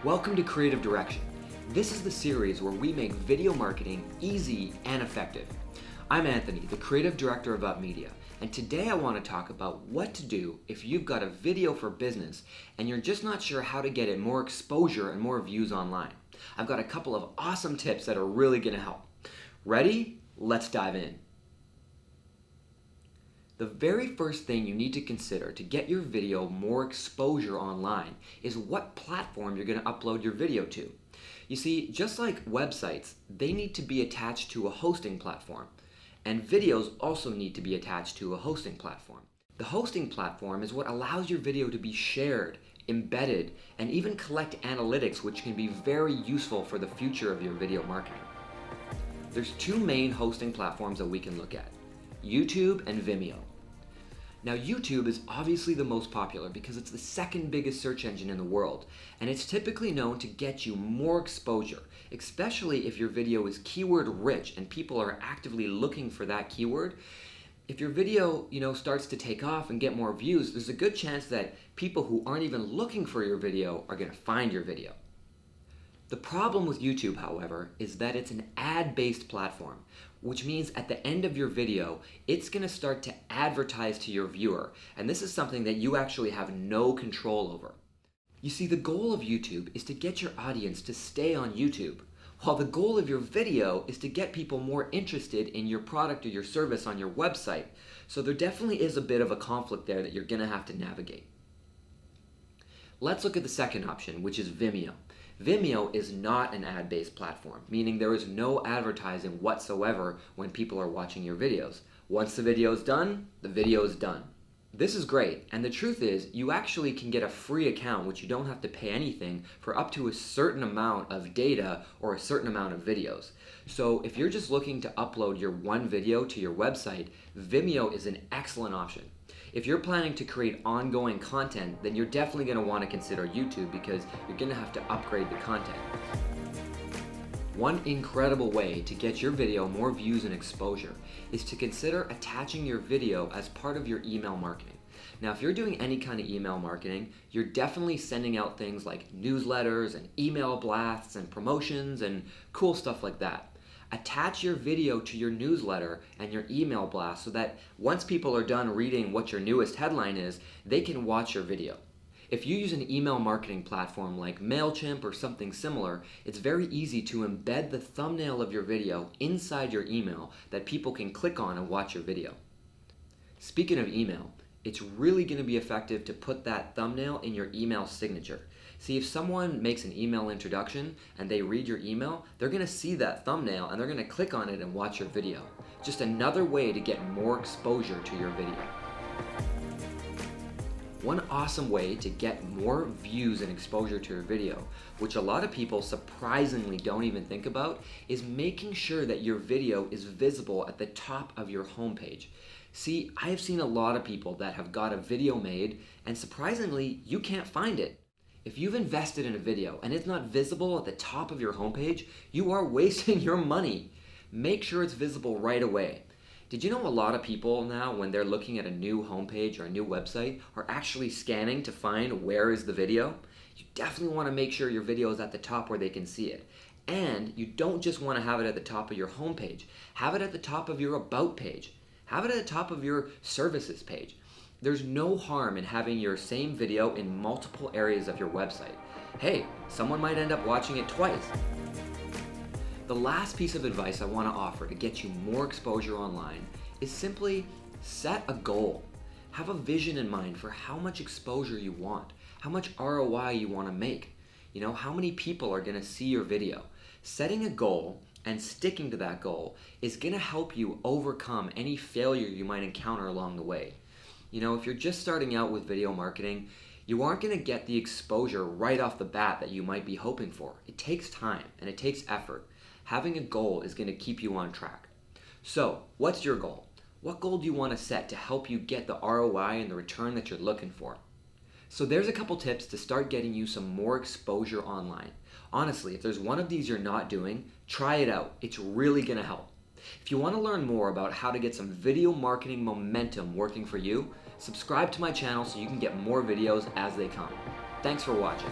Welcome to Creative Direction. This is the series where we make video marketing easy and effective. I'm Anthony, the Creative Director of Up Media, and today I want to talk about what to do if you've got a video for business and you're just not sure how to get it more exposure and more views online. I've got a couple of awesome tips that are really going to help. Ready? Let's dive in. The very first thing you need to consider to get your video more exposure online is what platform you're going to upload your video to. You see, just like websites, they need to be attached to a hosting platform, and videos also need to be attached to a hosting platform. The hosting platform is what allows your video to be shared, embedded, and even collect analytics, which can be very useful for the future of your video marketing. There's two main hosting platforms that we can look at: YouTube and Vimeo. Now, YouTube is obviously the most popular because it's the second biggest search engine in the world, and it's typically known to get you more exposure, especially if your video is keyword rich and people are actively looking for that keyword. If your video, starts to take off and get more views, there's a good chance that people who aren't even looking for your video are going to find your video. The problem with YouTube, however, is that it's an ad-based platform, which means at the end of your video, it's going to start to advertise to your viewer, and this is something that you actually have no control over. You see, the goal of YouTube is to get your audience to stay on YouTube, while the goal of your video is to get people more interested in your product or your service on your website. So there definitely is a bit of a conflict there that you're going to have to navigate. Let's look at the second option, which is Vimeo. Vimeo is not an ad-based platform, meaning there is no advertising whatsoever when people are watching your videos. Once the video is done, the video is done. This is great, and the truth is, you actually can get a free account which you don't have to pay anything for up to a certain amount of data or a certain amount of videos. So if you're just looking to upload your one video to your website, Vimeo is an excellent option. If you're planning to create ongoing content, then you're definitely going to want to consider YouTube because you're going to have to upgrade the content. One incredible way to get your video more views and exposure is to consider attaching your video as part of your email marketing. Now, if you're doing any kind of email marketing, you're definitely sending out things like newsletters and email blasts and promotions and cool stuff like that. Attach your video to your newsletter and your email blast so that once people are done reading what your newest headline is, they can watch your video. If you use an email marketing platform like MailChimp or something similar, it's very easy to embed the thumbnail of your video inside your email that people can click on and watch your video. Speaking of email, it's really going to be effective to put that thumbnail in your email signature. See, if someone makes an email introduction and they read your email, they're going to see that thumbnail and they're going to click on it and watch your video. Just another way to get more exposure to your video. One awesome way to get more views and exposure to your video, which a lot of people surprisingly don't even think about, is making sure that your video is visible at the top of your homepage. See, I have seen a lot of people that have got a video made and surprisingly, you can't find it. If you've invested in a video and it's not visible at the top of your homepage, you are wasting your money. Make sure it's visible right away. Did you know a lot of people now, when they're looking at a new homepage or a new website, are actually scanning to find where is the video? You definitely want to make sure your video is at the top where they can see it. And you don't just want to have it at the top of your homepage. Have it at the top of your About page. Have it at the top of your Services page. There's no harm in having your same video in multiple areas of your website. Hey, someone might end up watching it twice. The last piece of advice I want to offer to get you more exposure online is simply set a goal. Have a vision in mind for how much exposure you want, how much ROI you want to make, how many people are going to see your video. Setting a goal and sticking to that goal is going to help you overcome any failure you might encounter along the way. If you're just starting out with video marketing, you aren't going to get the exposure right off the bat that you might be hoping for. It takes time and it takes effort. Having a goal is going to keep you on track. So, what's your goal? What goal do you want to set to help you get the ROI and the return that you're looking for? So there's a couple tips to start getting you some more exposure online. Honestly, if there's one of these you're not doing, try it out. It's really going to help. If you want to learn more about how to get some video marketing momentum working for you, subscribe to my channel so you can get more videos as they come. Thanks for watching.